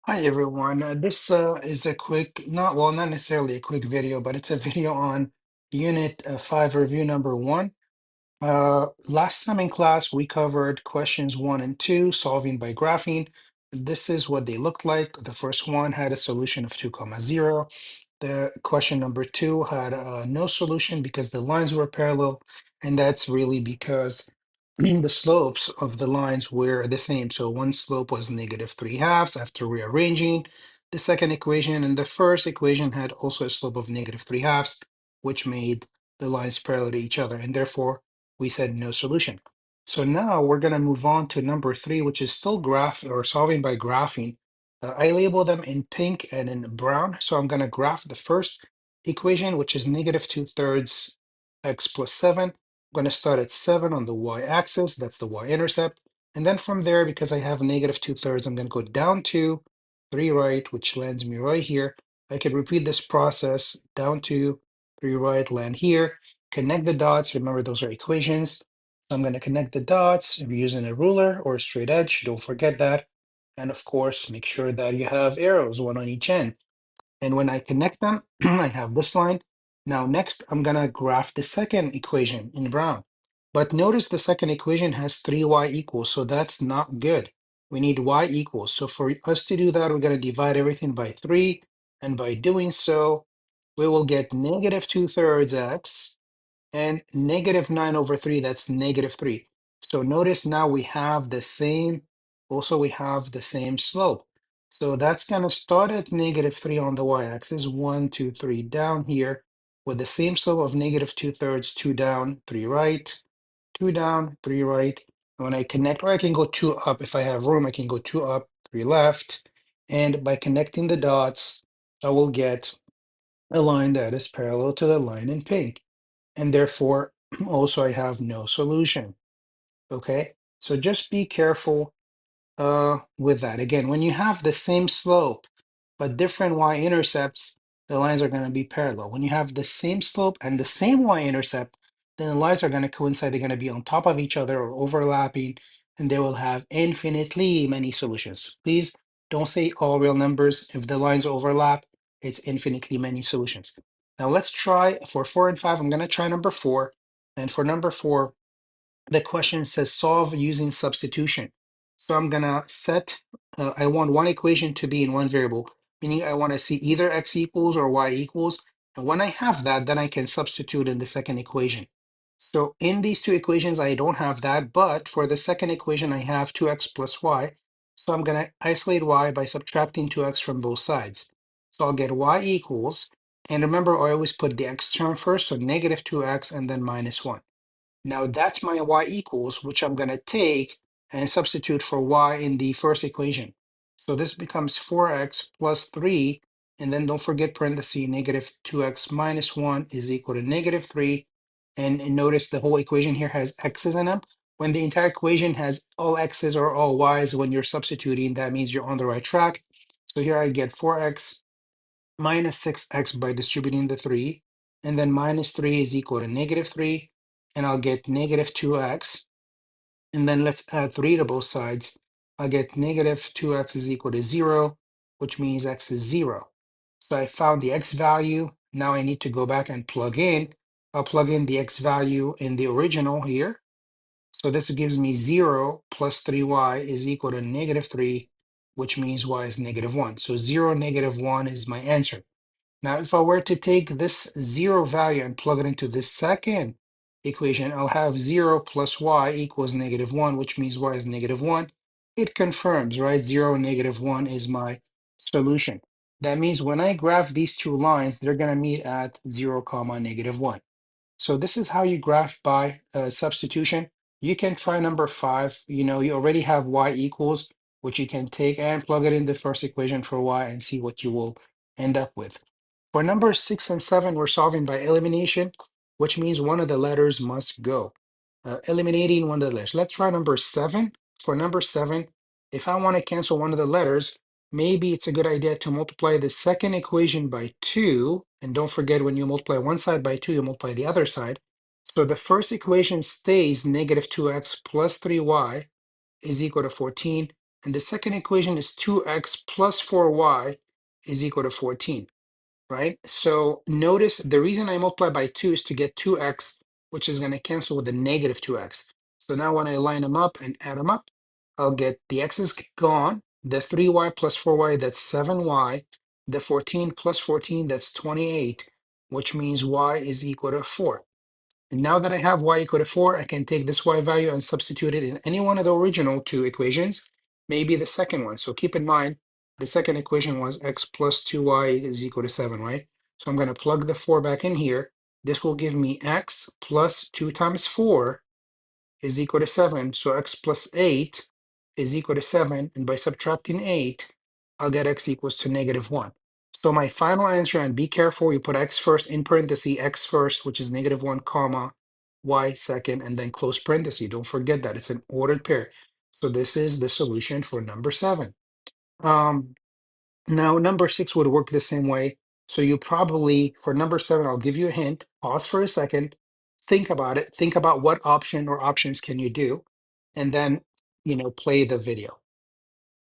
Hi everyone. This is a quick, not necessarily a quick video, but it's a video on Unit 5 review number 1. Last time in class, we covered questions 1 and 2, solving by graphing. This is what they looked like. The first one had a solution of 2 comma 0. The question number 2 had no solution because the lines were parallel, and that's really because the slopes of the lines were the same. So one slope was -3/2 after rearranging the second equation, and the first equation had also a slope of -3/2, which made the lines parallel to each other, and therefore we said no solution. So now we're going to move on to number 3, which is still graph or solving by graphing. I label them in pink and in brown. So I'm going to graph the first equation, which is -2/3 x plus 7. I'm going to start at 7 on the y-axis. That's the y-intercept. And then from there, because I have -2/3, I'm going to go down to 3 right, which lands me right here. I can repeat this process down to 3 right, land here. Connect the dots. Remember, those are equations. So I'm going to connect the dots using a ruler or a straight edge. Don't forget that. And of course, make sure that you have arrows, one on each end. And when I connect them, I have this line. Now, next, I'm going to graph the second equation in brown. But notice the second equation has 3y equals, so that's not good. We need y equals. So for us to do that, we're going to divide everything by 3. And by doing so, we will get -2/3 x and -9/3, that's -3. So notice now we have the same, also we have the same slope. So that's going to start at -3 on the y-axis, 1, 2, 3 down here, with the same slope of -2/3, 2 down, 3 right, 2 down, 3 right. And when I connect, or I can go 2 up if I have room, I can go 2 up, 3 left. And by connecting the dots, I will get a line that is parallel to the line in pink, and therefore also I have no solution. Okay, so just be careful with that. Again, when you have the same slope but different y-intercepts, the lines are going to be parallel. When you have the same slope and the same y-intercept, then the lines are going to coincide. They're going to be on top of each other or overlapping, and they will have infinitely many solutions. Please don't say all real numbers. If the lines overlap, it's infinitely many solutions. Now let's try for 4 and 5. I'm going to try number 4. And for number 4, the question says solve using substitution. So I'm gonna set, I want one equation to be in one variable, meaning I want to see either x equals or y equals. And when I have that, then I can substitute in the second equation. So in these two equations, I don't have that, but for the second equation, I have 2x plus y. So I'm gonna isolate y by subtracting 2x from both sides. So I'll get y equals, and remember, I always put the x term first, so -2x and then -1. Now that's my y equals, which I'm going to take and substitute for y in the first equation. So this becomes 4x plus 3, and then don't forget parenthesis, -2x minus 1 is equal to -3. And notice the whole equation here has x's in them. When the entire equation has all x's or all y's, when you're substituting, that means you're on the right track. So here I get 4x minus 6x by distributing the 3, and then minus 3 is equal to -3, and I'll get -2x, and then let's add 3 to both sides. I'll get -2x is equal to 0, which means x is 0. So I found the x value. Now I need to go back and plug in. I'll plug in the x value in the original here. So this gives me 0 plus 3y is equal to -3, which means y is -1. So 0, -1 is my answer. Now, if I were to take this 0 value and plug it into this second equation, I'll have 0 plus y equals -1, which means y is -1. It confirms, right? 0, -1 is my solution. That means when I graph these two lines, they're going to meet at 0, comma -1. So this is how you graph by substitution. You can try number 5. You know, you already have y equals, which you can take and plug it in the first equation for y and see what you will end up with. For numbers 6 and 7, we're solving by elimination, which means one of the letters must go. Eliminating one of the letters. Let's try number 7. For number 7, if I want to cancel one of the letters, maybe it's a good idea to multiply the second equation by 2. And don't forget, when you multiply one side by 2, you multiply the other side. So the first equation stays -2x plus 3y is equal to 14. And the second equation is 2x plus 4y is equal to 14, right? So notice the reason I multiply by 2 is to get 2x, which is going to cancel with the negative 2x. So now when I line them up and add them up, I'll get the x is gone, the 3y plus 4y, that's 7y, the 14 plus 14, that's 28, which means y is equal to 4. And now that I have y equal to 4, I can take this y value and substitute it in any one of the original two equations, maybe the second one. So keep in mind, the second equation was x plus 2y is equal to 7, right? So I'm going to plug the 4 back in here. This will give me x plus 2 times 4 is equal to 7. So x plus 8 is equal to 7. And by subtracting 8, I'll get x equals to negative 1. So my final answer, and be careful, you put x first in parentheses, x first, which is negative 1, comma, y second, and then close parenthesis. Don't forget that. It's an ordered pair. So this is the solution for number 7. Um, Now, number 6 would work the same way. So you probably, for number 7, I'll give you a hint. Pause for a second. Think about it. Think about what option or options can you do, and then, play the video.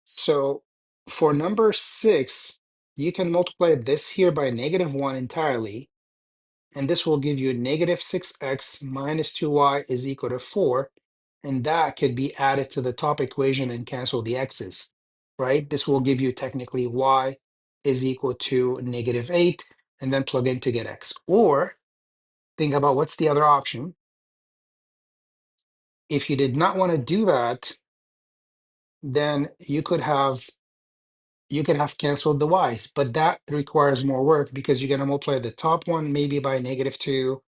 So for number 6, you can multiply this here by negative 1 entirely, and this will give you negative 6x minus 2y is equal to 4. And that could be added to the top equation and cancel the x's, right? This will give you technically y is equal to negative 8, and then plug in to get x. Or think about what's the other option. If you did not want to do that, then you could have canceled the y's, but that requires more work because you're going to multiply the top one maybe by negative 2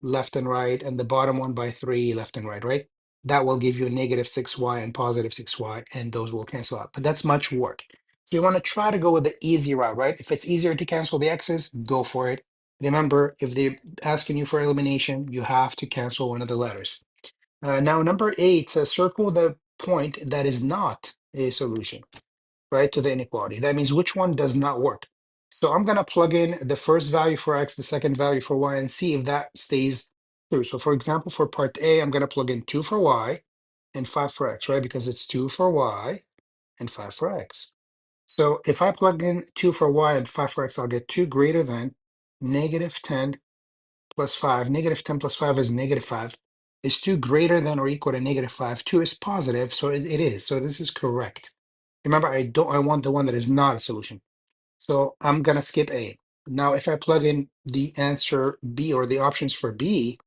left and right, and the bottom one by 3 left and right, right? That will give you a negative 6y and positive 6y, and those will cancel out. But that's much work. So you want to try to go with the easy route, right? If it's easier to cancel the x's, go for it. Remember, if they're asking you for elimination, you have to cancel one of the letters. Now, number 8 says circle the point that is not a solution, right, to the inequality. That means which one does not work. So I'm going to plug in the first value for x, the second value for y, and see if that stays true. So for example, for part A, I'm going to plug in 2 for y and 5 for x, right? Because it's 2 for y and 5 for x. So if I plug in 2 for y and 5 for x, I'll get 2 greater than negative 10 plus 5. Negative 10 plus 5 is negative 5. Is 2 greater than or equal to negative 5? 2 is positive, so it is. So this is correct. Remember, I want the one that is not a solution. So I'm gonna skip A. Now, if I plug in the answer B or the options for B,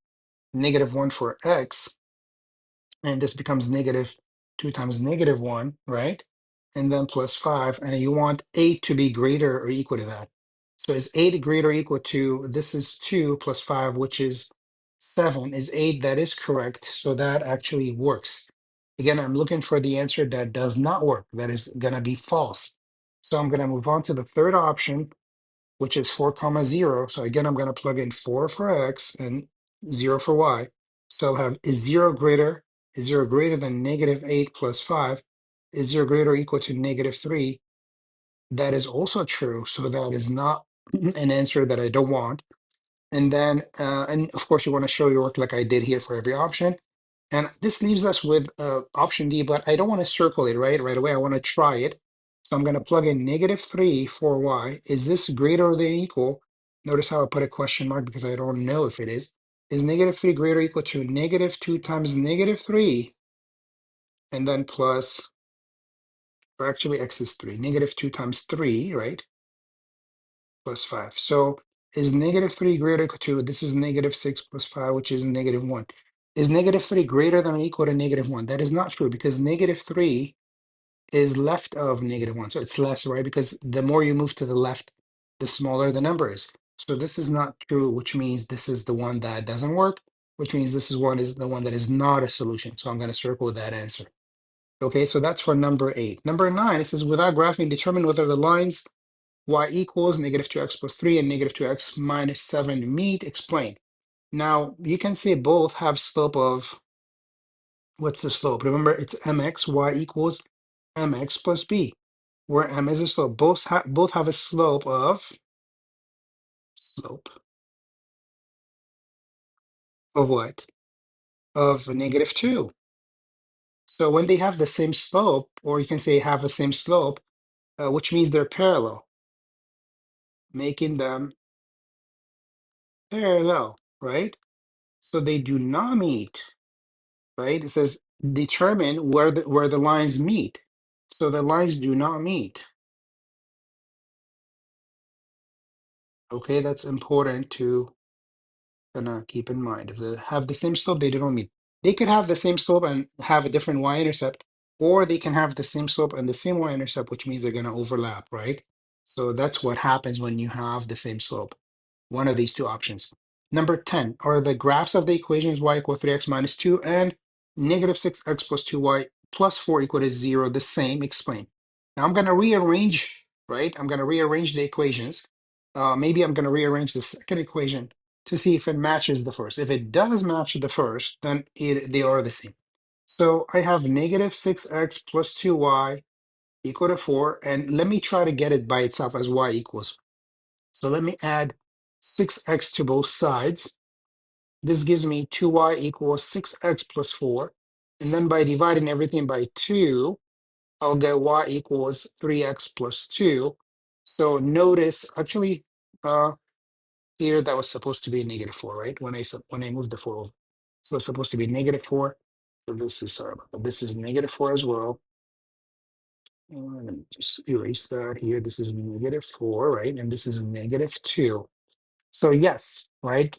negative 1 for X, and this becomes negative 2 times negative 1, right? And then plus 5, and you want 8 to be greater or equal to that. So is 8 greater or equal to, this is 2 plus 5, which is 7, is 8, that is correct. So that actually works. Again, I'm looking for the answer that does not work, that is gonna be false. So I'm gonna move on to the third option, which is 4 comma 0. So again, I'm going to plug in 4 for x and 0 for y. So I'll have is 0 greater than negative 8 plus 5, is 0 greater or equal to negative 3. That is also true. So that is not an answer that I don't want. And then, and of course, you want to show your work like I did here for every option. And this leaves us with option D, but I don't want to circle it right away. I want to try it. So I'm going to plug in negative 3 for y. Is this greater than equal? Notice how I put a question mark because I don't know if it is. Is negative 3 greater or equal to negative 2 times negative 3? And then plus, or actually x is 3. Negative 2 times 3, right? Plus 5. So is negative 3 greater or equal to, this is negative 6 plus 5, which is negative 1. Is negative 3 greater than or equal to negative 1? That is not true because negative 3 is left of negative 1. So it's less, right? Because the more you move to the left, the smaller the number is. So this is not true, which means this is the one that doesn't work, which means this is the one that is not a solution. So I'm going to circle that answer. Okay, so that's for number 8. Number 9, it says without graphing, determine whether the lines y equals negative 2x plus 3 and negative 2x minus 7 meet. Explain. Now, you can say both have slope of, what's the slope? Remember, it's mx, y equals mx plus b, where m is a slope. Both have a slope of what? Of negative 2. So when they have the same slope, or you can say have the same slope, which means they're parallel, making them parallel, right? So they do not meet, right? It says determine where the lines meet. So the lines do not meet. Okay, that's important to keep in mind. If they have the same slope, they don't meet. They could have the same slope and have a different y-intercept, or they can have the same slope and the same y-intercept, which means they're going to overlap, right? So that's what happens when you have the same slope. One of these two options. Number 10, are the graphs of the equations y equal 3x minus 2 and negative 6x plus 2y plus 4 equal to 0 the same? Explain. Now I'm going to rearrange, right? I'm going to rearrange the equations. Maybe I'm going to rearrange the second equation to see if it matches the first. If it does match the first, then they are the same. So I have negative 6x plus 2y equal to 4. And let me try to get it by itself as y equals. So let me add 6x to both sides. This gives me 2y equals 6x plus 4. And then by dividing everything by 2, I'll get y equals 3x plus 2. So notice, actually, here that was supposed to be negative 4, right? When I moved the 4 over. So it's supposed to be negative 4. So this is, sorry about that. This is negative 4 as well. Let me just erase that here. This is negative 4, right? And this is negative 2. So yes, right?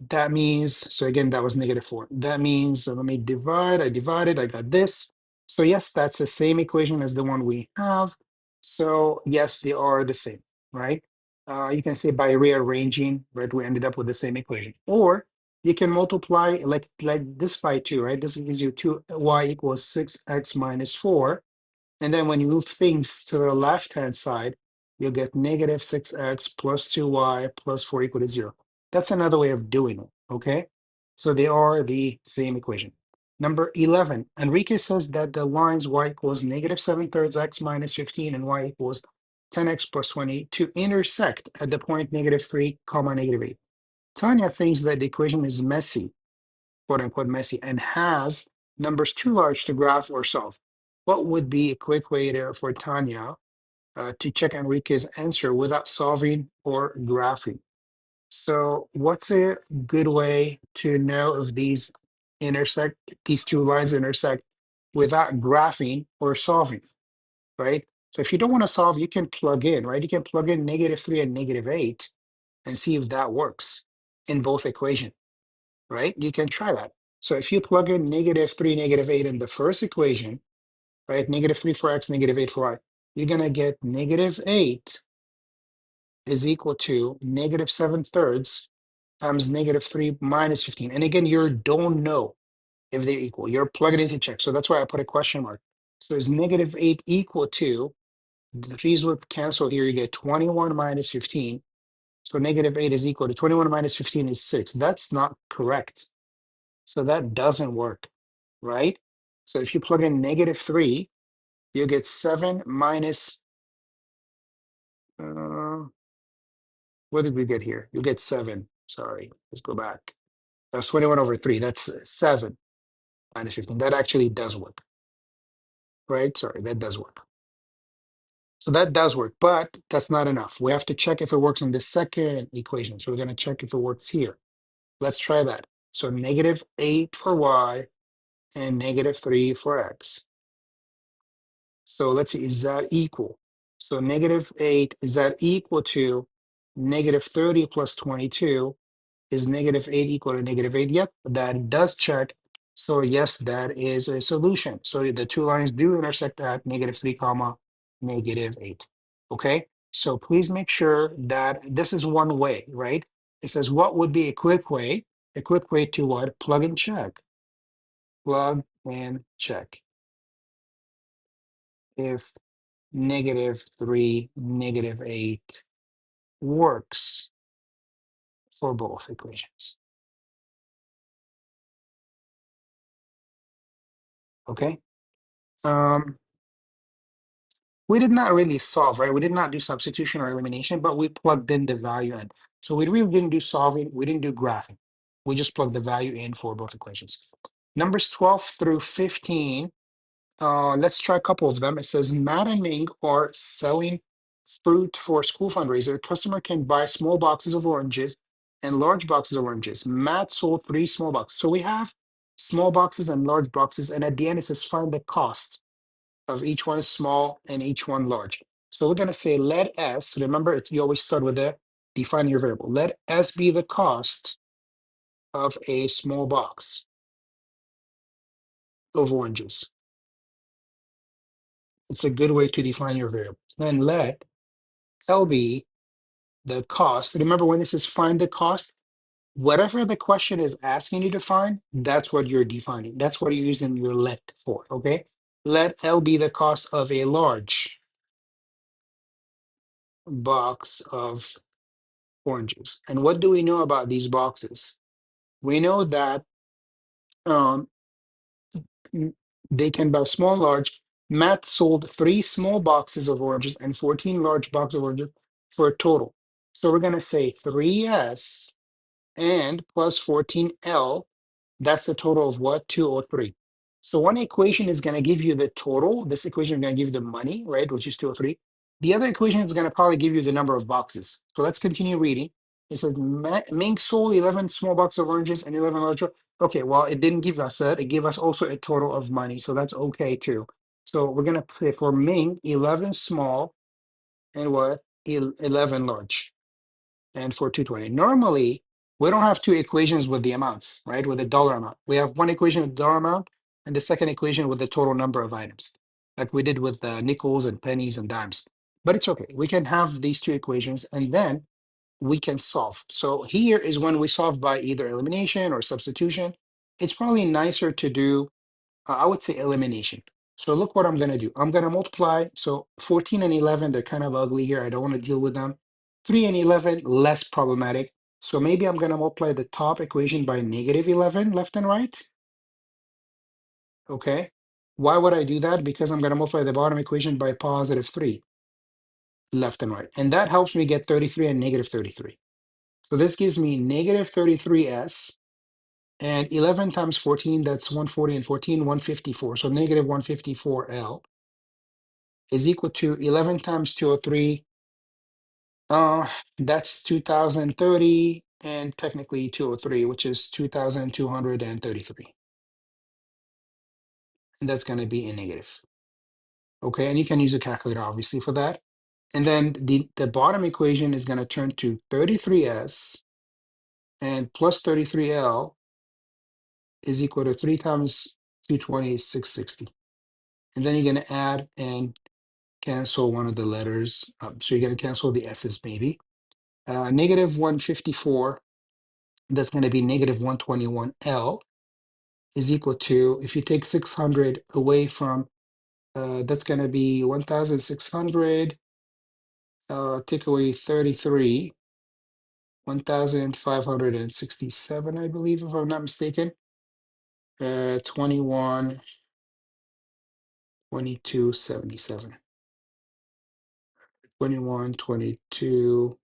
That means, so again, that was negative 4. That means, so let me divide, I divided, I got this. So yes, that's the same equation as the one we have. So yes, they are the same, right? You can say by rearranging, right, we ended up with the same equation. Or you can multiply like this by 2, right? This gives you 2y equals 6x minus 4. And then when you move things to the left-hand side, you'll get negative 6x plus 2y plus 4 equal to 0. That's another way of doing it, okay? So they are the same equation. Number 11, Enrique says that the lines y equals negative 7/3 x minus 15 and y equals 10x plus 20 to intersect at the point negative 3 comma negative 8. Tanya thinks that the equation is messy, quote unquote messy, and has numbers too large to graph or solve. What would be a quick way for Tanya to check Enrique's answer without solving or graphing? So what's a good way to know if these two lines intersect without graphing or solving, right? So if you don't want to solve, you can plug in, right? You can plug in negative 3 and negative 8 and see if that works in both equations, right? You can try that. So if you plug in negative 3, negative 8 in the first equation, right? Negative 3 for x, negative 8 for y, you're going to get negative 8 is equal to negative 7/3 times negative 3 minus 15. And again, you don't know if they're equal. You're plugging it to check. So that's why I put a question mark. So is negative 8 equal to, the threes would cancel here, you get 21 minus 15. So negative 8 is equal to 21 minus 15 is 6. That's not correct. So that doesn't work, right? So if you plug in negative 3, you get 7 minus, what did we get here? You get 7. Sorry, let's go back. That's 21 over 3. That's 7 minus 15. That actually does work, right? Sorry, that does work. So that does work, but that's not enough. We have to check if it works on the second equation. So we're going to check if it works here. Let's try that. So negative 8 for y and negative 3 for x. So let's see, is that equal? So negative 8, is that equal to negative 30 plus 22? Is negative 8 equal to negative 8? Yep, that does check. So yes, that is a solution. So the two lines do intersect at negative 3 comma negative 8. Okay, so please make sure that this is one way, right? It says what would be a quick way? A quick way to what? Plug and check. Plug and check. If negative 3, negative 8 works for both equations. Okay. We did not really solve, right? We did not do substitution or elimination, but we plugged in the value in. So we really didn't do solving, we didn't do graphing. We just plug the value in for both equations. Numbers 12 through 15, let's try a couple of them. It says Matt and Ming are selling fruit for school fundraiser. A customer can buy small boxes of oranges and large boxes of oranges. Matt sold 3 small boxes. So we have small boxes and large boxes, and at the end it says find the cost of each one small and each one large. So we're going to say let S, remember you always start with the define your variable. Let S be the cost of a small box of oranges. It's a good way to define your variable. Then let L be the cost. Remember when this is find the cost, whatever the question is asking you to find, that's what you're defining. That's what you're using your let for, okay? Let L be the cost of a large box of oranges. And what do we know about these boxes? We know that um, they can buy small and large. Matt sold 3 small boxes of oranges and 14 large boxes of oranges for a total. So we're going to say 3S and plus 14L. That's the total of what? 203. So one equation is going to give you the total. This equation is going to give you the money, right? Which is 203. The other equation is going to probably give you the number of boxes. So let's continue reading. It says Mink sold 11 small boxes of oranges and 11 large. Okay, well, it didn't give us that. It gave us also a total of money. So that's okay too. So we're going to say for Ming, 11 small and what? 11 large. And for 220. Normally, we don't have 2 equations with the amounts, right? With the dollar amount. We have one equation with the dollar amount and the second equation with the total number of items, like we did with nickels and pennies and dimes. But it's okay. We can have these 2 equations and then we can solve. So here is when we solve by either elimination or substitution. It's probably nicer to do I would say elimination. So look what I'm going to do. I'm going to multiply. So 14 and 11, they're kind of ugly here. I don't want to deal with them. 3 and 11, less problematic. So maybe I'm going to multiply the top equation by negative 11 left and right. Okay. Why would I do that? Because I'm going to multiply the bottom equation by positive 3 left and right. And that helps me get 33 and negative 33. So this gives me negative 33s. And 11 times 14, that's 140 and 14, 154. So negative 154L is equal to 11 times 203. That's 2030 and technically 203, which is 2233. And that's going to be a negative. Okay, and you can use a calculator obviously for that. And then the bottom equation is going to turn to 33s and plus 33L is equal to 3 times 220 is 660. And then you're going to add and cancel one of the letters. So you're going to cancel the S's maybe. Negative 154, that's going to be negative 121L is equal to, if you take 600 away from, that's going to be 1,600, take away 33, 1,567, I believe, if I'm not mistaken. 21, 22, 77. 21, 22,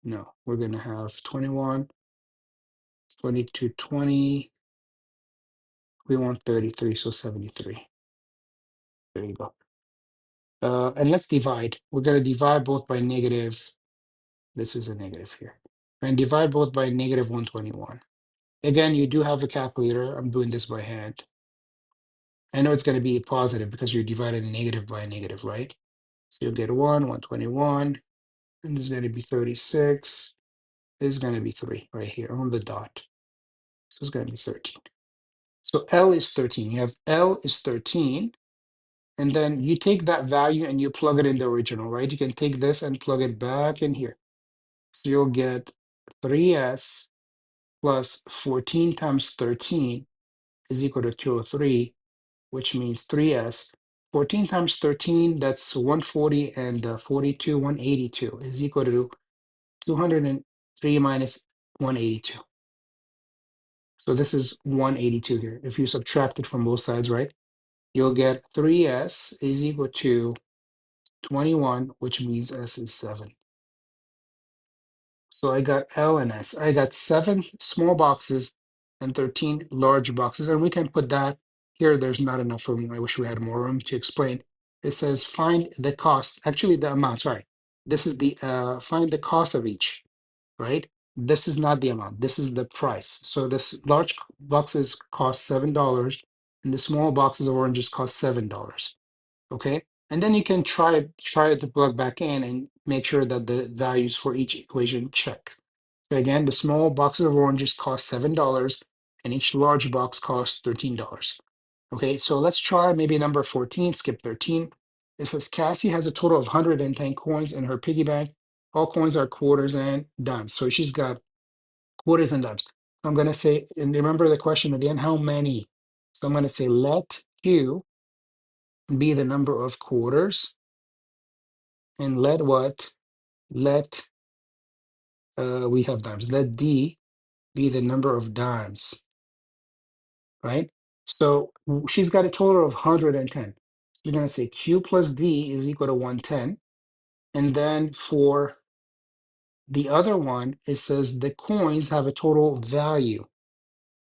no, we're going to have 21, 22, 20, we want 33, so 73. There you go. And let's divide. We're going to divide both by negative. This is a negative here. And divide both by negative 121. Again, you do have a calculator. I'm doing this by hand. I know it's going to be positive because you're dividing negative by negative, right? So you'll get 121, and this is going to be 36. This is going to be 3 right here on the dot. So it's going to be 13. So L is 13. You have L is 13. And then you take that value and you plug it in the original, right? You can take this and plug it back in here. So you'll get 3s plus 14 times 13 is equal to 203, which means 3s. 14 times 13, that's 140 and 42, 182 is equal to 203 minus 182. So this is 182 here. If you subtract it from both sides, right? You'll get 3s is equal to 21, which means s is 7. So I got L and S. I got 7 small boxes and 13 large boxes. And we can put that here. There's not enough room. I wish we had more room to explain. It says find the cost, actually the amount, sorry. This is the find the cost of each, right? This is not the amount. This is the price. So this large boxes cost $7 and the small boxes of oranges cost $7. Okay, and then you can try to plug back in and make sure that the values for each equation check. So again, the small boxes of oranges cost $7 and each large box costs $13. Okay, so let's try maybe number 14, skip 13. It says Cassie has a total of 110 coins in her piggy bank. All coins are quarters and dimes. So she's got quarters and dimes. I'm going to say, and remember the question at the end, how many? So I'm going to say let Q be the number of quarters, and let what? Let we have dimes. Let D be the number of dimes, right? So she's got a total of 110. So we're gonna say Q plus D is equal to 110. And then for the other one, it says the coins have a total value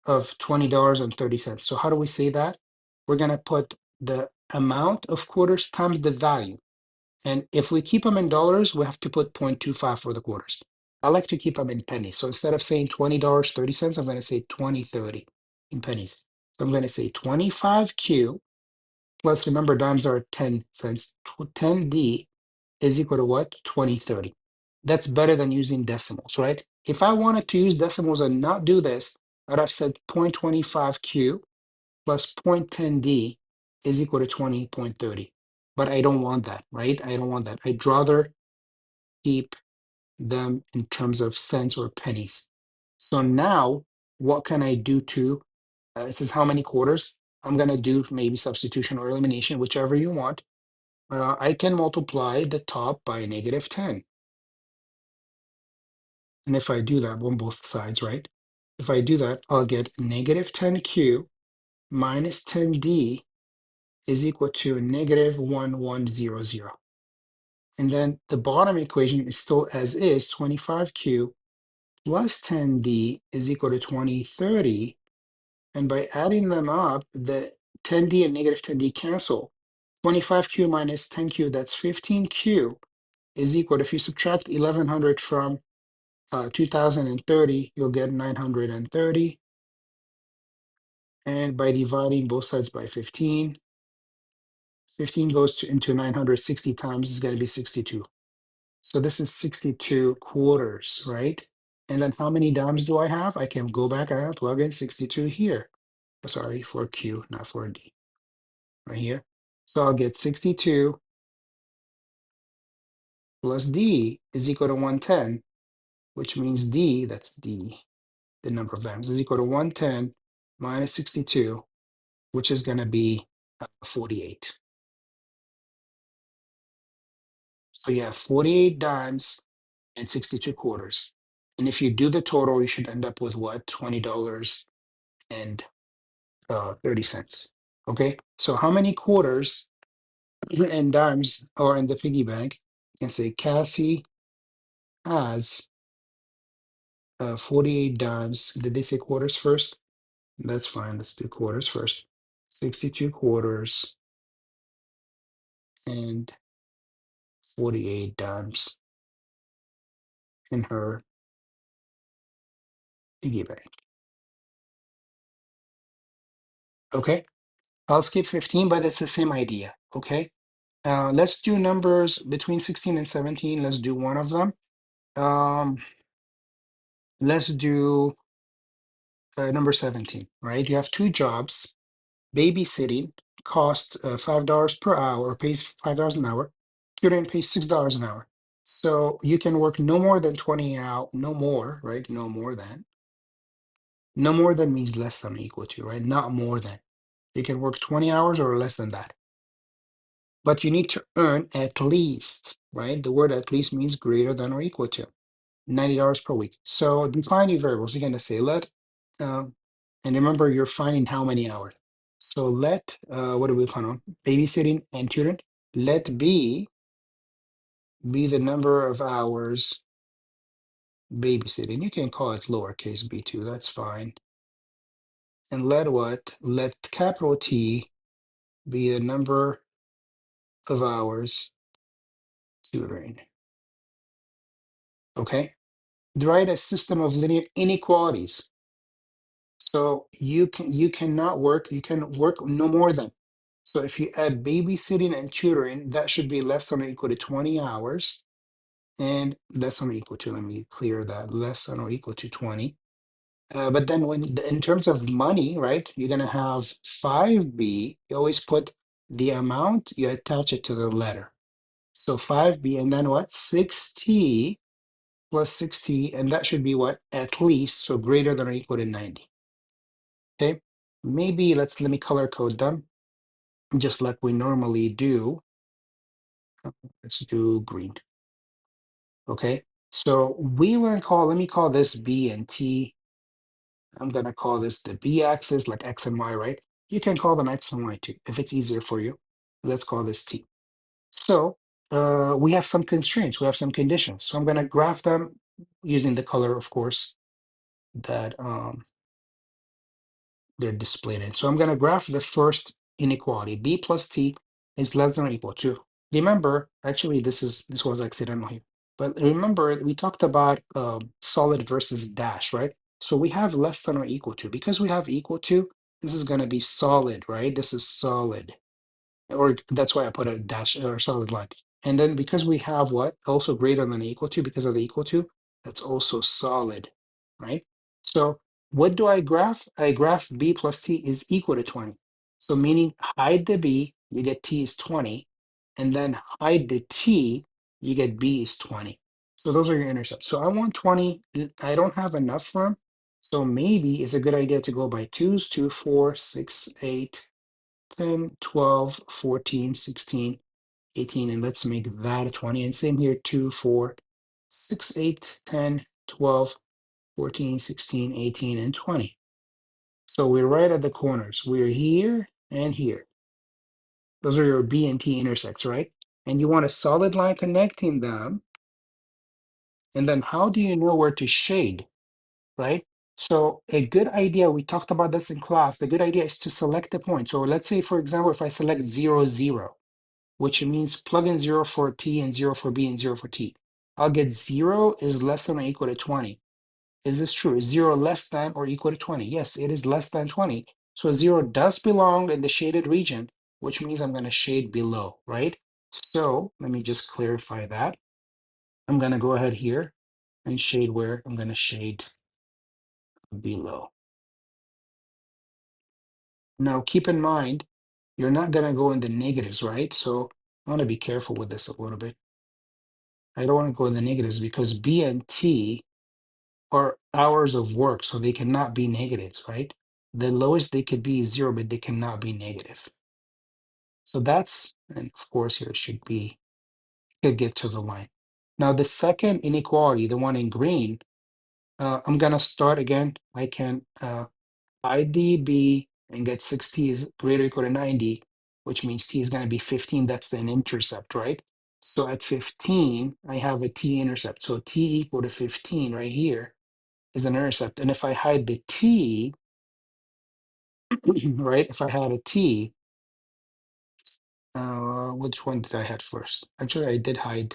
of $20.30. So how do we say that? We're gonna put the amount of quarters times the value. And if we keep them in dollars, we have to put 0.25 for the quarters. I like to keep them in pennies. So instead of saying $20.30, I'm going to say 2030 in pennies. So I'm going to say 25Q plus, remember, dimes are 10 cents. 10D is equal to what? 2030. That's better than using decimals, right? If I wanted to use decimals and not do this, I'd have said 0.25Q plus 0.10D is equal to 20.30. But I don't want that, right? I don't want that. I'd rather keep them in terms of cents or pennies. So now, what can I do to, this is how many quarters? I'm going to do maybe substitution or elimination, whichever you want. I can multiply the top by -10. And if I do that on both sides, right? If I do that, I'll get -10Q minus 10D is equal to -1100. And then the bottom equation is still as is, 25Q plus 10D is equal to 2030. And by adding them up, the 10D and -10D cancel. 25Q minus 10Q, that's 15Q, is equal to, if you subtract 1100 from 2030, you'll get 930. And by dividing both sides by 15, 15 goes into 960 times, it's going to be 62. So this is 62 quarters, right? And then how many dimes do I have? I can go back and plug in 62 here. Sorry, for Q, not for D, right here. So I'll get 62 plus D is equal to 110, which means D, that's D, the number of dimes, is equal to 110 minus 62, which is going to be 48. So you have 48 dimes and 62 quarters. And if you do the total, you should end up with what? $20 and 30 cents. Okay, so how many quarters and dimes are in the piggy bank? You can say Cassie has 48 dimes. Did they say quarters first? That's fine. Let's do quarters first. 62 quarters and 48 dimes in her piggy bank. Okay, I'll skip 15, but it's the same idea. Okay, let's do numbers between 16 and 17. Let's do one of them. Let's do number 17, right? You have two jobs. Babysitting costs $5 per hour, or pays $5 an hour. Tutoring pays $6 an hour. So you can work no more than 20 hours, no more, right? No more than. No more than means less than or equal to, right? Not more than. You can work 20 hours or less than that. But you need to earn at least, right? The word at least means greater than or equal to $90 per week. So define your variables. You're going to say um, and remember, you're finding how many hours. So let, what do we plan on? Babysitting and tutoring. Let B be the number of hours babysitting. You can call it lowercase b too, that's fine. And let what? Let capital T be the number of hours tutoring. Okay? Write a system of linear inequalities. So you cannot work, you can work no more than. So if you add babysitting and tutoring, that should be less than or equal to 20 hours. And less than or equal to, let me clear that, less than or equal to 20. But then in terms of money, right, you're gonna have 5b, you always put the amount, you attach it to the letter. So 5b, and then what? 6t plus 6t, and that should be what? At least, so greater than or equal to 90. Okay, maybe let me color code them, just like we normally do. Let's do green. Okay, so we will call, let me call this b and t. I'm gonna call this the b-axis, like x and y, right? You can call them x and y too, if it's easier for you. Let's call this t. So we have some constraints, we have some conditions. So I'm gonna graph them using the color, of course, that they're displayed in. So I'm gonna graph the first inequality. B plus t is less than or equal to. Remember, actually, this was accidental here. But remember, we talked about solid versus dash, right? So we have less than or equal to. Because we have equal to, this is going to be solid, right? This is solid. Or that's why I put a dash or solid line. And then because we have what? Also greater than or equal to, because of the equal to, that's also solid, right? So what do I graph? I graph b plus t is equal to 20. So meaning hide the b, you get t is 20, and then hide the t, you get b is 20. So those are your intercepts. So I want 20. I don't have enough room. So maybe it's a good idea to go by twos, 2, 4, 6, 8, 10, 12, 14, 16, 18, and let's make that a 20. And same here, 2, 4, 6, 8, 10, 12, 14, 16, 18, and 20. So we're right at the corners. We're here and here. Those are your B and T intersects, right? And you want a solid line connecting them. And then how do you know where to shade, right? So a good idea, we talked about this in class, the good idea is to select a point. So let's say, for example, if I select 0, 0, which means plug in 0 for T and 0 for B and 0 for T, I'll get 0 is less than or equal to 20. Is this true? Is 0 less than or equal to 20? Yes, it is less than 20. So 0 does belong in the shaded region, which means I'm going to shade below, right? So let me just clarify that. I'm going to go ahead here and shade where? I'm going to shade below. Now, keep in mind, you're not going to go in the negatives, right? So I want to be careful with this a little bit. I don't want to go in the negatives because B and T are hours of work, so they cannot be negatives, right? The lowest they could be is 0, but they cannot be negative. So that's, and of course here it should be, could get to the line. Now the second inequality, the one in green, I'm gonna start again. I can hide the B and get 6t is greater or equal to 90, which means t is gonna be 15. That's an intercept, right? So at 15, I have a t-intercept. So t equal to 15 right here is an intercept. And if I hide the t, right, if I had a t, which one did I had first? Actually, I did hide,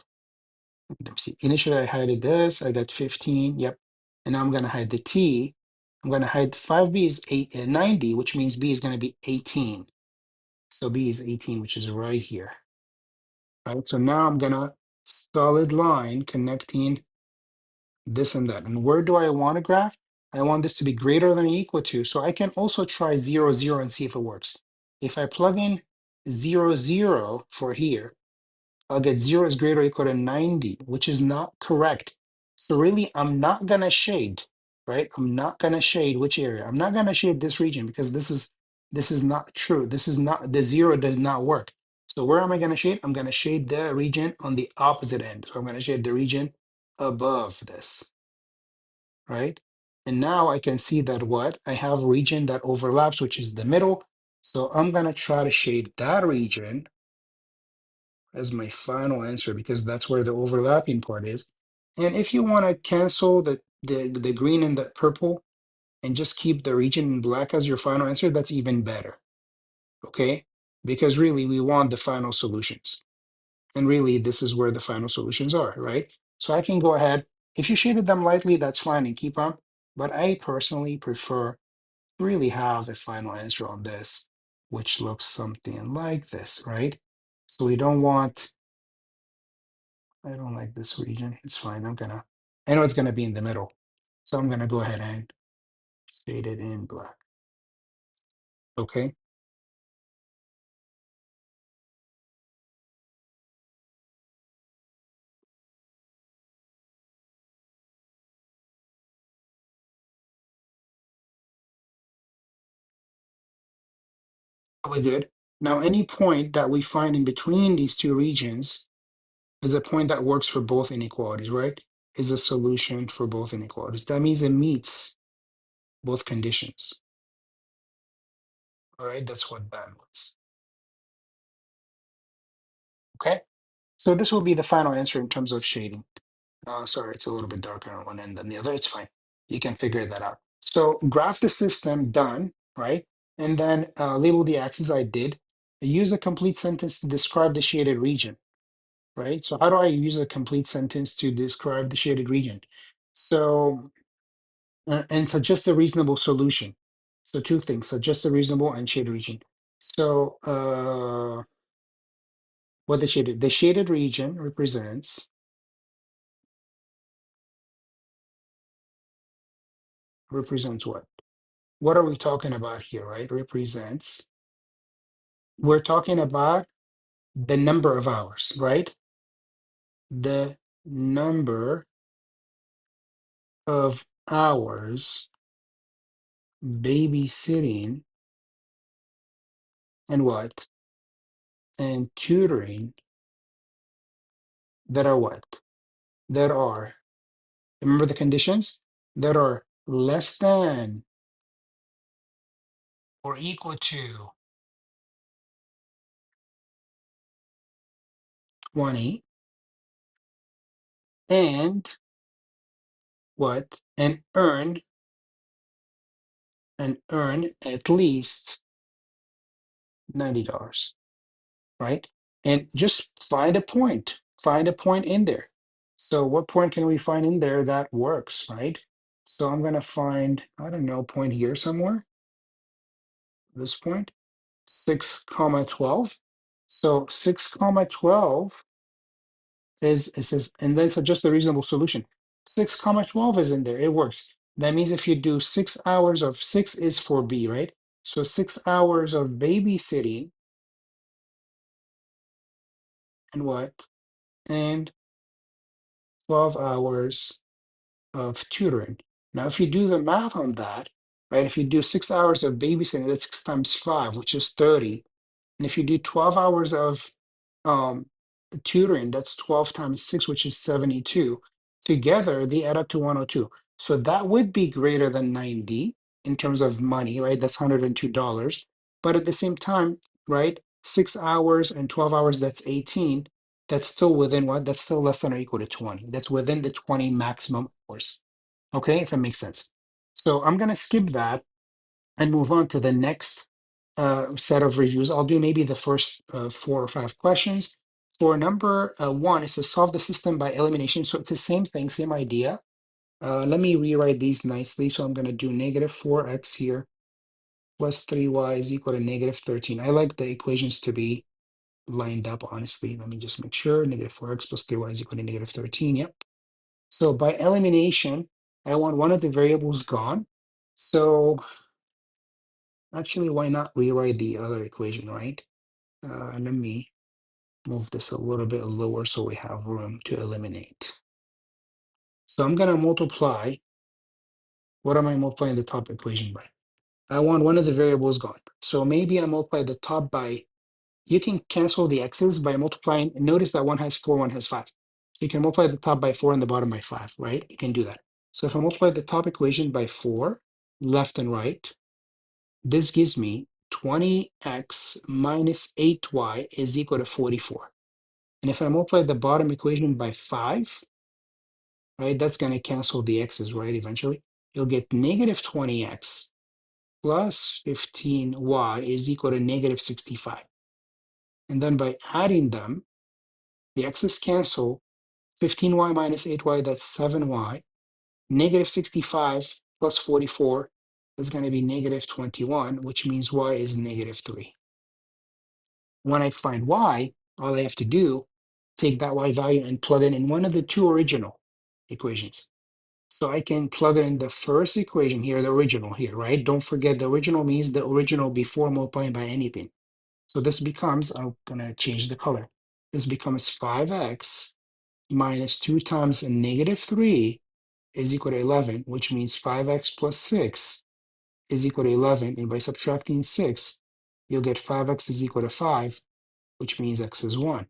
let me see. Initially, I hid this, I got 15, yep. And now I'm gonna hide the t. I'm gonna hide 5b is 90, which means b is gonna be 18. So b is 18, which is right here, right? So now I'm gonna solid line connecting this and that. And where do I want to graph? I want this to be greater than or equal to. So I can also try 0, 0 and see if it works. If I plug in 0, 0 for here, I'll get 0 is greater or equal to 90, which is not correct. So really, I'm not gonna shade, right? I'm not gonna shade which area. I'm not gonna shade this region because this is not true. This is not, the 0 does not work. So where am I gonna shade? I'm gonna shade the region on the opposite end. So I'm gonna shade the region above this, right? And now I can see that what? I have a region that overlaps, which is the middle. So I'm gonna try to shade that region as my final answer because that's where the overlapping part is. And if you want to cancel the green and the purple and just keep the region in black as your final answer, that's even better. Okay? Because really, we want the final solutions. And really, this is where the final solutions are, right? So I can go ahead. If you shaded them lightly, that's fine and keep them. But I personally prefer to really have a final answer on this, which looks something like this, right? So we don't want, I don't like this region. It's fine. I know it's gonna be in the middle. So I'm gonna go ahead and shade it in black. Okay. Really good. Now, any point that we find in between these two regions is a point that works for both inequalities, right? Is a solution for both inequalities. That means it meets both conditions. All right, that's what that means. Okay, so this will be the final answer in terms of shading. Sorry, it's a little bit darker on one end than the other. It's fine. You can figure that out. So graph the system, done, right? And then label the axis I did. Use a complete sentence to describe the shaded region, right? So how do I use a complete sentence to describe the shaded region? So, and suggest a reasonable solution. So two things, suggest a reasonable and shaded region. So what the shaded region represents what? What are we talking about here, right? Represents, we're talking about the number of hours, right? The number of hours babysitting and what? And tutoring that are what? That are, remember the conditions? That are less than or equal to 20 and what? And earn at least $90, right? And just find a point in there. So what point can we find in there that works, right? So I'm gonna find, I don't know, point here somewhere, this point, 6 comma 12. So 6 comma 12 is, it says, and then suggest a reasonable solution. 6 comma 12 is in there, it works. That means if you do 6 hours of, 6 is for B, right? So 6 hours of babysitting and what? And 12 hours of tutoring. Now, if you do the math on that, right, if you do 6 hours of babysitting, that's 6 times 5, which is 30. And if you do 12 hours of um, tutoring, that's 12 times 6, which is 72. Together, they add up to 102. So that would be greater than 90 in terms of money, right? That's $102. But at the same time, right, 6 hours and 12 hours, that's 18. That's still within what? That's still less than or equal to 20. That's within the 20 maximum hours. Okay, if it makes sense. So I'm going to skip that and move on to the next set of reviews. I'll do maybe the first 4 or 5 questions. For number 1, it's to solve the system by elimination. So it's the same thing, same idea. Let me rewrite these nicely. So I'm going to do negative 4x here plus 3y is equal to negative 13. I like the equations to be lined up, honestly. Let me just make sure. Negative 4x plus 3y is equal to negative 13. Yep. So by elimination, I want one of the variables gone. So actually, why not rewrite the other equation, right? Let me move this a little bit lower so we have room to eliminate. So I'm gonna multiply. What am I multiplying the top equation by? I want one of the variables gone. So maybe I multiply the top by, you can cancel the x's by multiplying. Notice that one has 4, one has 5. So you can multiply the top by 4 and the bottom by 5, right? You can do that. So if I multiply the top equation by 4, left and right, this gives me 20x minus 8y is equal to 44. And if I multiply the bottom equation by 5, right? That's going to cancel the x's, right? Eventually, you'll get negative 20x plus 15y is equal to negative 65. And then by adding them, the x's cancel. 15y minus 8y, that's 7y. Negative 65 plus 44 is going to be negative 21, which means y is negative 3. When I find y, all I have to do, take that y value and plug it in one of the two original equations. So I can plug it in the first equation here, the original here, right? Don't forget the original means the original before multiplying by anything. So this becomes, I'm gonna change the color. This becomes 5x minus 2 times negative 3 is equal to 11, which means 5x plus 6 is equal to 11. And by subtracting 6, you'll get 5x is equal to 5, which means x is 1.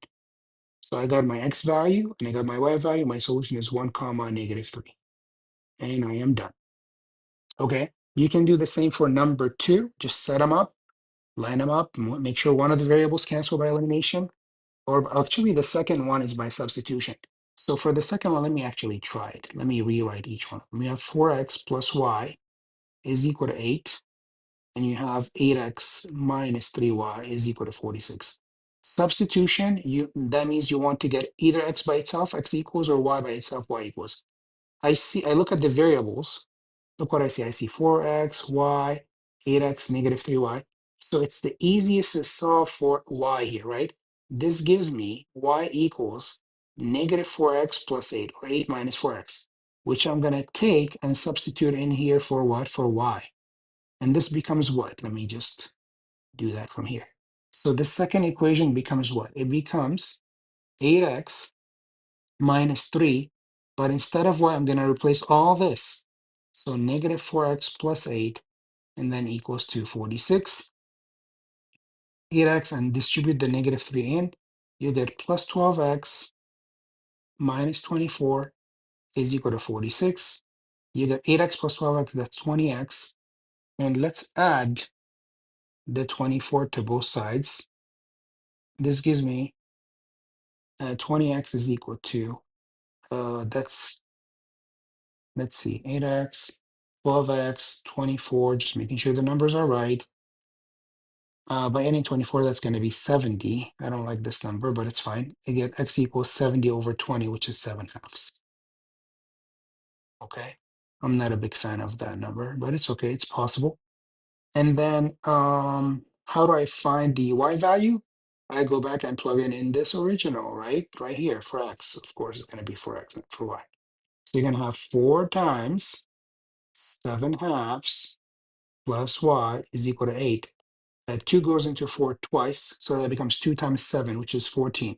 So I got my x value and I got my y value. My solution is 1 comma negative 3. And I am done. Okay, you can do the same for number 2. Just set them up, line them up, make sure one of the variables cancel by elimination. Or actually, the second one is by substitution. So for the second one, let me actually try it. Let me rewrite each one. We have 4x plus y is equal to 8. And you have 8x minus 3y is equal to 46. Substitution, that means you want to get either x by itself, x equals, or y by itself, y equals. I look at the variables. Look what I see. I see 4x, y, 8x, negative 3y. So it's the easiest to solve for y here, right? This gives me y equals negative 4x plus 8, or 8 minus 4x, which I'm going to take and substitute in here for what? For y. And this becomes what? Let me just do that from here. So the second equation becomes what? It becomes 8x minus 3, but instead of y, I'm going to replace all this. So negative 4x plus 8, and then equals to 46. 8x, and distribute the negative 3 in. You get plus 12x minus 24 is equal to 46. You get 8x plus 12x, that's 20x. And let's add the 24 to both sides. This gives me 20x is equal to, that's, let's see, 8x, 12x, 24, just making sure the numbers are right. By adding 24, that's going to be 70. I don't like this number, but it's fine. I get x equals 70 over 20, which is 7/2. Okay. I'm not a big fan of that number, but it's okay. It's possible. And then how do I find the y value? I go back and plug in this original, right? Right here for x. Of course, it's going to be for x, not for y. So you're going to have 4 times 7/2 plus y is equal to 8. 2 goes into 4 twice, so that becomes 2 times 7, which is 14.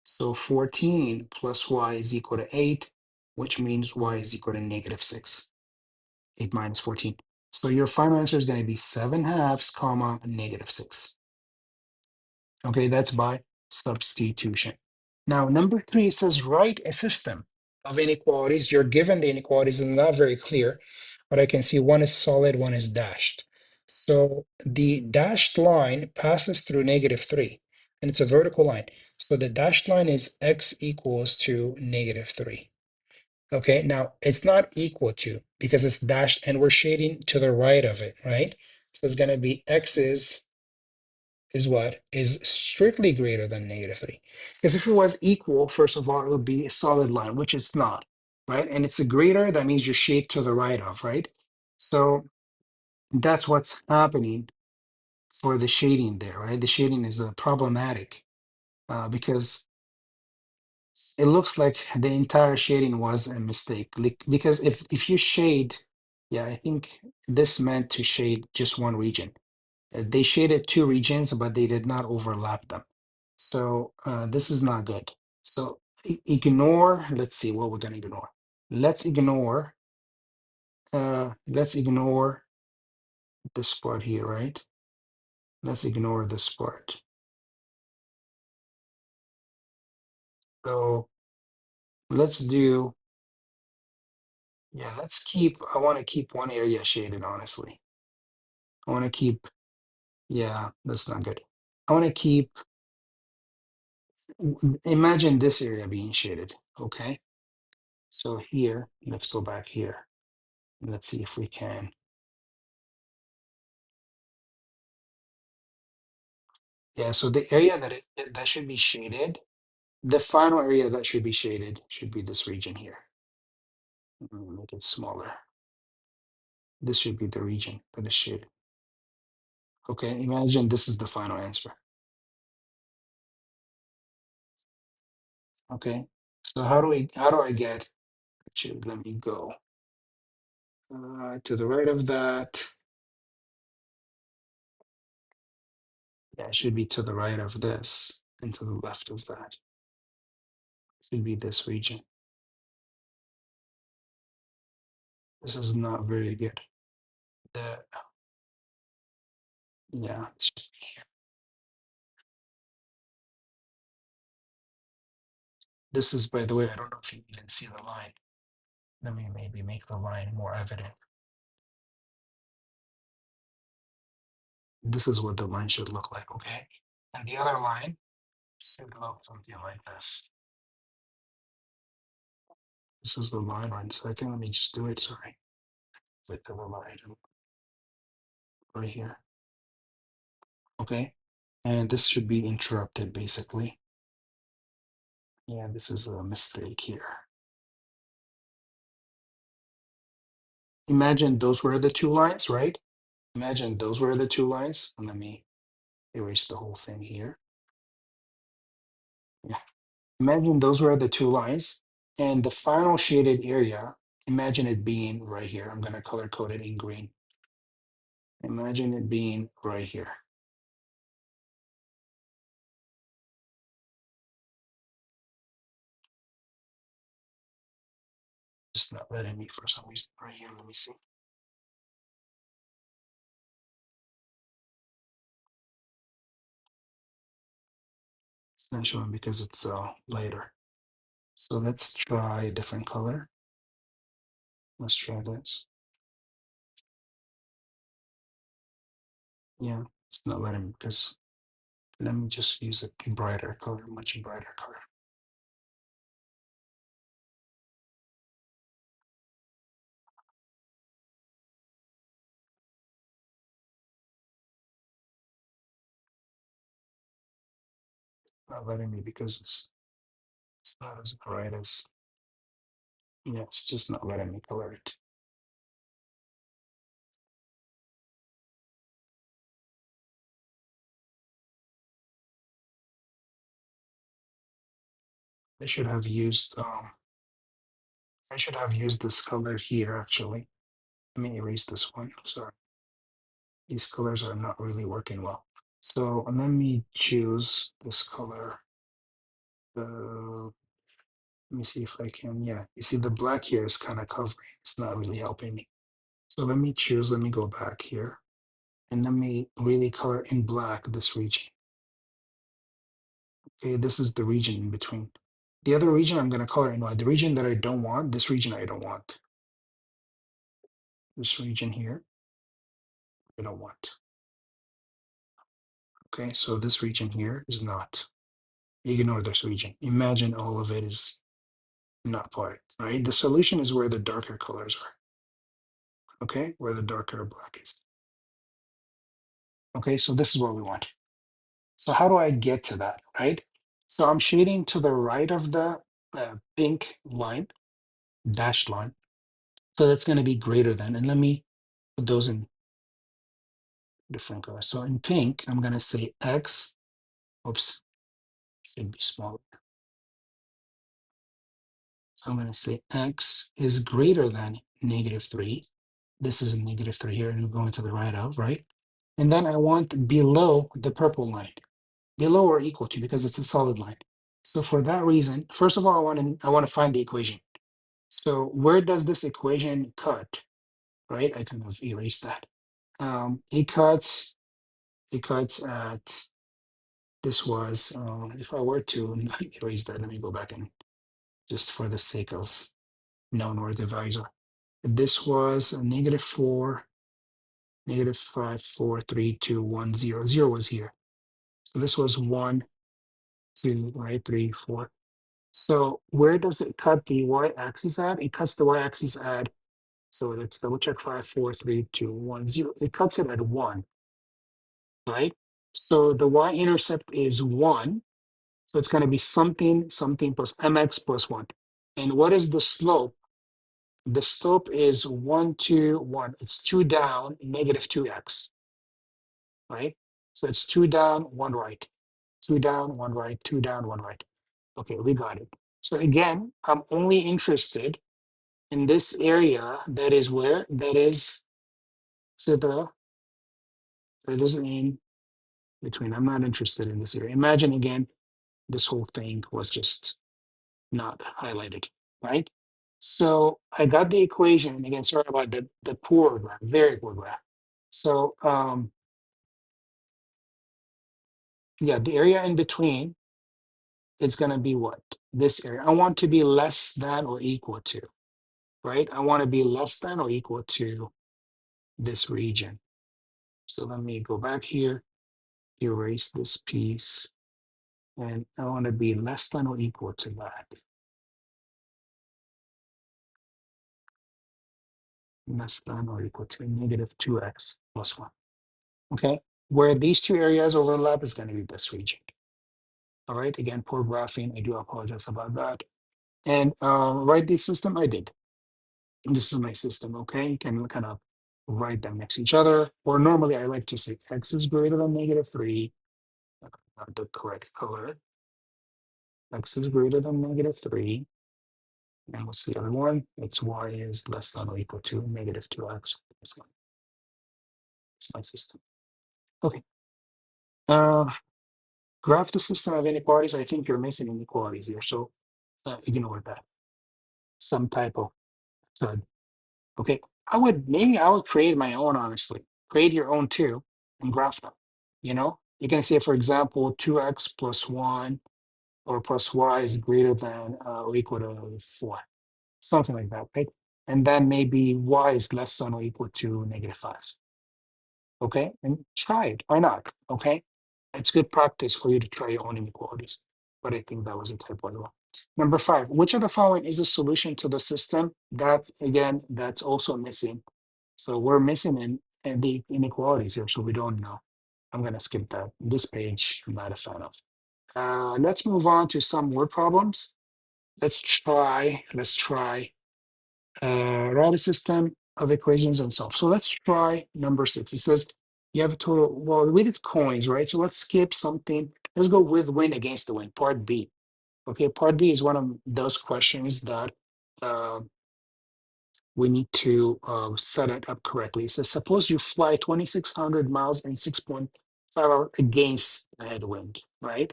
So 14 plus y is equal to 8, which means y is equal to negative 6. 8 minus 14. So your final answer is going to be 7/2 comma negative 6. Okay, that's by substitution. Now, number 3 says write a system of inequalities. You're given the inequalities and not very clear, but I can see one is solid, one is dashed. So the dashed line passes through negative 3, and it's a vertical line. So the dashed line is x equals to negative 3. Okay, now it's not equal to because it's dashed and we're shading to the right of it, right? So it's going to be x is what? Is strictly greater than negative 3. Because if it was equal, first of all, it would be a solid line, which it's not, right? And it's a greater, that means you're shaded to the right of, right? So that's what's happening for the shading there, right? The shading is problematic because it looks like the entire shading was a mistake. Because if you shade, yeah, I think this meant to shade just one region. They shaded two regions, but they did not overlap them. So this is not good. So ignore, let's see what we're gonna ignore. Let's ignore this part here, right? Let's ignore this part. So let's do, yeah, let's keep, I wanna keep one area shaded, honestly. I wanna keep, yeah, that's not good. I wanna keep, imagine this area being shaded, okay? So here, let's go back here. Let's see if we can. Yeah, so the area that should be shaded, the final area that should be shaded should be this region here. Make it smaller. This should be the region that is shaded. Okay, imagine this is the final answer. Okay, so how do I get, actually, let me go to the right of that. Yeah, it should be to the right of this and to the left of that. It should be this region. This is not very good. The, yeah, it should be here. This is, by the way, I don't know if you even see the line. Let me maybe make the line more evident. This is what the line should look like, okay? And the other line should look something like this. This is the line. 1 second. Let me just do it. Sorry. Like the line right here. Okay. And this should be interrupted basically. Yeah, this is a mistake here. Imagine those were the two lines, right? Imagine those were the two lines. And let me erase the whole thing here. Yeah. Imagine those were the two lines. And the final shaded area, imagine it being right here. I'm going to color code it in green. Imagine it being right here. It's not letting me for some reason right here. Let me see. It's not showing because it's lighter. So let's try a different color. Let's try this. Yeah, it's not letting me because let me just use a brighter color, much brighter color. Not letting me because it's not as bright as, yeah, it's just not letting me color it. I should have used this color here actually. Let me erase this one. Sorry. These colors are not really working well. So let me choose this color. Let me see if I can, yeah. You see the black here is kind of covering. It's not really helping me. So let me choose, let me go back here. And let me really color in black this region. Okay, this is the region in between. The other region I'm gonna color in white. The region that I don't want, this region I don't want. This region here, I don't want. Okay, so this region here is not. Ignore this region. Imagine all of it is not part, right? The solution is where the darker colors are. Okay, where the darker black is. Okay, so this is what we want. So how do I get to that, right? So I'm shading to the right of the pink line, dashed line. So that's going to be greater than, and let me put those in different colors. So in pink, I'm going to say X, oops, should be smaller. So I'm going to say X is greater than -3. This is -3 here, and we're going to the right of, right? And then I want below the purple line, below or equal to, because it's a solid line. So for that reason, first of all, I want to find the equation. So where does this equation cut? Right? I kind of erased that. It cuts at, this was, if I were to not erase that, let me go back and just for the sake of knowing where the values are. This was a -4, -5, 4, 3, 2, 1, 0. 0 was here. So this was 1, 2, right? 3, 4. So where does it cut the y-axis at? It cuts the y-axis at, so let's double check 5, 4, 3, 2, 1, 0. It cuts it at 1, right? So the y-intercept is 1. So it's going to be something, something plus mx plus 1. And what is the slope? The slope is 1, 2, 1. It's 2 down, negative 2x, right? So it's 2 down, 1 right. 2 down, 1 right, 2 down, 1 right. Okay, we got it. So again, I'm only interested in this area that is where? That is to the, that is in between. I'm not interested in this area. Imagine again, this whole thing was just not highlighted, right? So I got the equation, and again, sorry about the poor graph, very poor graph. So yeah, the area in between is gonna be what? This area. I want to be less than or equal to, right? I want to be less than or equal to this region. So let me go back here, erase this piece, and I want to be less than or equal to that. Less than or equal to negative 2x plus 1. Okay, where these two areas overlap is going to be this region. All right, again, poor graphing. I do apologize about that. And write the system, I did. This is my system, okay? You can kind of write them next to each other. Or normally I like to say x is greater than negative 3. Not the correct color. X is greater than negative 3. And what's the other one? It's y is less than or equal to negative 2x. It's my system. Okay. Graph the system of inequalities. I think you're missing inequalities here. So ignore that. Some typo. So, okay. Maybe I would create my own, honestly. Create your own too and graph them. You know, you can say, for example, 2x plus 1 or plus y is greater than or equal to 4. Something like that, right? And then maybe y is less than or equal to negative 5. Okay, and try it. Why not? Okay, it's good practice for you to try your own inequalities. But I think that was a typo as well. Number 5, which of the following is a solution to the system? That again, that's also missing. So we're missing in the inequalities here, so we don't know. I'm gonna skip that. This page, I'm not a fan of. Let's move on to some word problems. Let's try write a system of equations and solve. So let's try number 6. It says you have a total, well, we did coins, right? So let's skip something. Let's go with win against the wind, part B. Okay, part B is one of those questions that uh, we need to set it up correctly. It says, suppose you fly 2,600 miles in 6.5 hours against the headwind, right?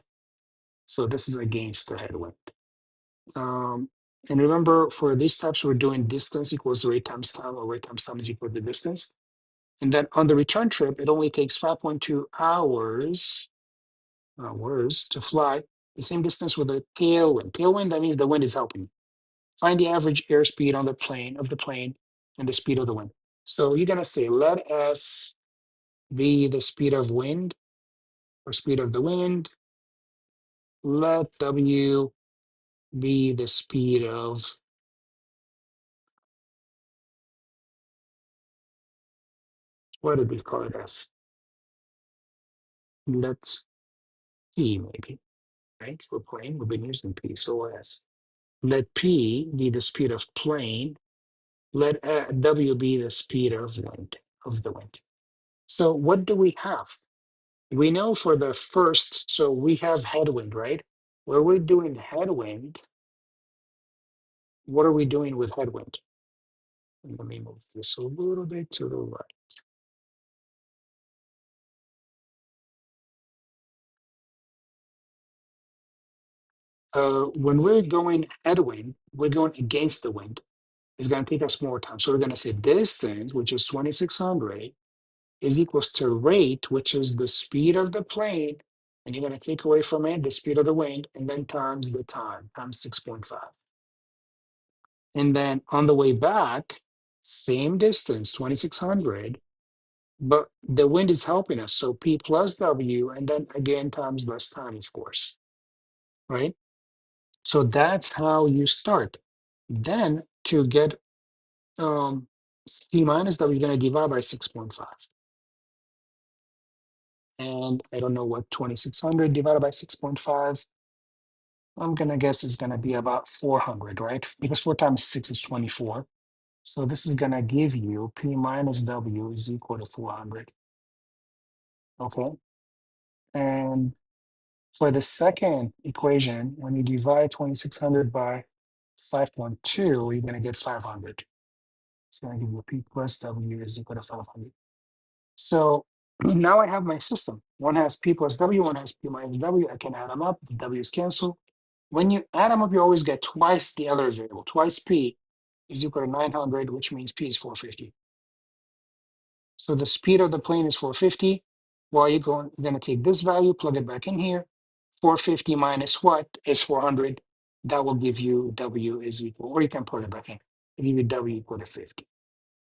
So this is against the headwind. And remember, for these steps, we're doing distance equals rate times time, or rate times time is equal to distance. And then on the return trip, it only takes 5.2 hours to fly the same distance with a tailwind. Tailwind, that means the wind is helping. Find the average airspeed on the plane and the speed of the wind. So you're gonna say, let S be the speed of wind or speed of the wind. Let W be the speed of, what did we call it as? Let's see, maybe. Right? For plane, we've been using P, so S. Let P be the speed of plane. Let W be the speed of the wind. So what do we have? We know for the first, so we have headwind, right? Where we're doing headwind, what are we doing with headwind? Let me move this a little bit to the right. When we're going headwind, we're going against the wind. It's going to take us more time. So we're going to say distance, which is 2,600, is equals to rate, which is the speed of the plane, and you're going to take away from it the speed of the wind, and then times the time, times 6.5. And then on the way back, same distance, 2,600, but the wind is helping us. So P plus W, and then again times less time, of course, right? So that's how you start. Then to get P minus W, you're going to divide by 6.5. And I don't know what 2600 divided by 6.5. I'm going to guess it's going to be about 400, right? Because 4 times 6 is 24. So this is going to give you P minus W is equal to 400. Okay. And for the second equation, when you divide 2600 by 5.2, you're going to get 500. It's going to give you P plus W is equal to 500. So now I have my system. One has P plus W, one has P minus W. I can add them up. The W is canceled. When you add them up, you always get twice the other variable. Twice P is equal to 900, which means P is 450. So the speed of the plane is 450. Well, you're going to take this value, plug it back in here. 450 minus what is 400? That will give you W is equal, or you can put it back in. It'll give you W equal to 50.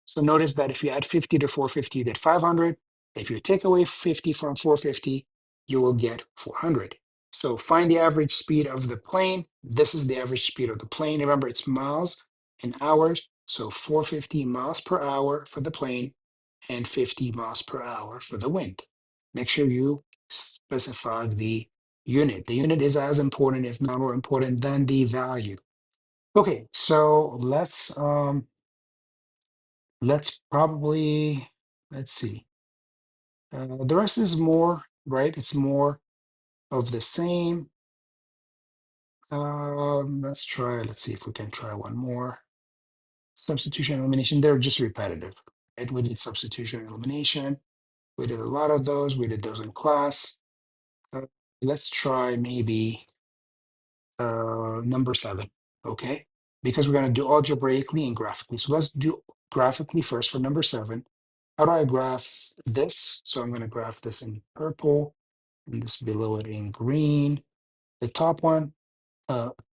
So notice that if you add 50 to 450, you get 500. If you take away 50 from 450, you will get 400. So find the average speed of the plane. This is the average speed of the plane. Remember, it's miles and hours. So 450 miles per hour for the plane and 50 miles per hour for the wind. Make sure you specify the unit. The unit is as important, if not more important, than the value. Okay, so let's probably, let's see. The rest is more, right? It's more of the same. Let's see if we can try one more. Substitution, elimination, they're just repetitive, right? We did substitution, elimination. We did a lot of those. We did those in class. Uh, let's try maybe number 7, okay? Because we're going to do algebraically and graphically. So let's do graphically first for number 7. How do I graph this? So I'm going to graph this in purple and this below it in green. The top one,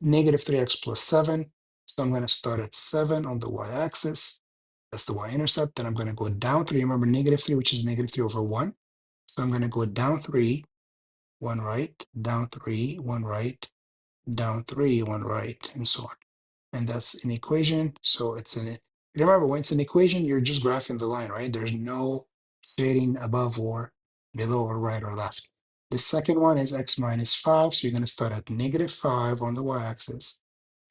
negative 3x plus 7. So I'm going to start at 7 on the y-axis. That's the y-intercept. Then I'm going to go down 3. Remember negative 3, which is negative 3 over 1. So I'm going to go down 3, 1 right, down 3, 1 right, down 3, 1 right, and so on. And that's an equation. So it's an, remember, when it's an equation, you're just graphing the line, right? There's no shading above or below or right or left. The second one is x minus 5. So you're going to start at negative 5 on the y-axis.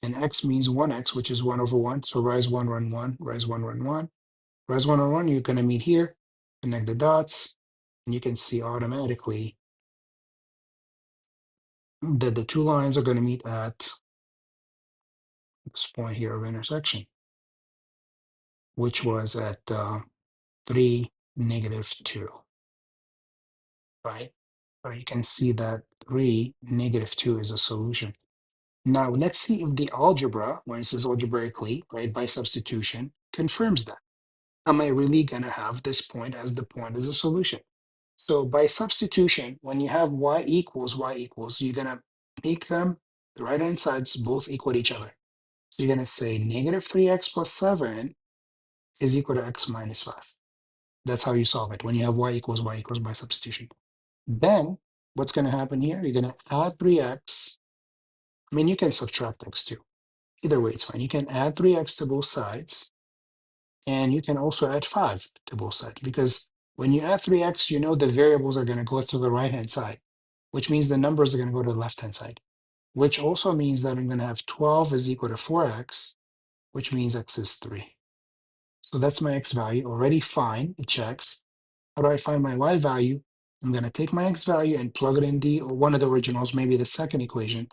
And x means 1x, which is 1 over 1. So rise 1, run 1, rise 1, run 1. Rise 1, run 1, you're going to meet here, connect the dots, and you can see automatically that the two lines are going to meet at this point here of intersection, which was at 3, negative 2, right? So you can see that 3, negative 2 is a solution. Now, let's see if the algebra, when it says algebraically, right, by substitution, confirms that. Am I really going to have this point as the point as a solution? So by substitution, when you have y equals, you're going to make them, the right-hand sides, both equal to each other. So you're going to say negative 3x plus 7 is equal to x minus 5. That's how you solve it when you have y equals by substitution. Then what's going to happen here? You're going to add 3x. I mean, you can subtract x too. Either way, it's fine. You can add 3x to both sides, and you can also add 5 to both sides, because when you add 3x, you know the variables are going to go to the right-hand side, which means the numbers are going to go to the left-hand side, which also means that I'm going to have 12 is equal to 4x, which means x is 3. So that's my x value, already fine, it checks. How do I find my y value? I'm going to take my x value and plug it in one of the originals, maybe the second equation.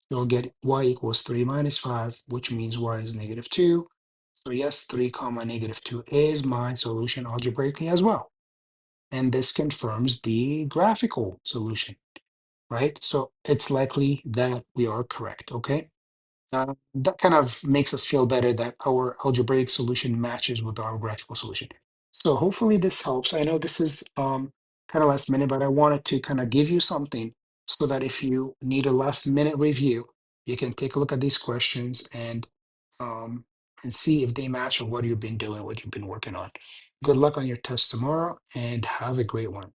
So I'll get y equals 3 minus 5, which means y is negative 2. So yes, 3 comma negative 2 is my solution algebraically as well. And this confirms the graphical solution, right? So it's likely that we are correct, okay? That kind of makes us feel better that our algebraic solution matches with our graphical solution. So hopefully this helps. I know this is kind of last minute, but I wanted to kind of give you something so that if you need a last minute review, you can take a look at these questions um, and see if they match with what you've been doing, what you've been working on. Good luck on your test tomorrow and have a great one.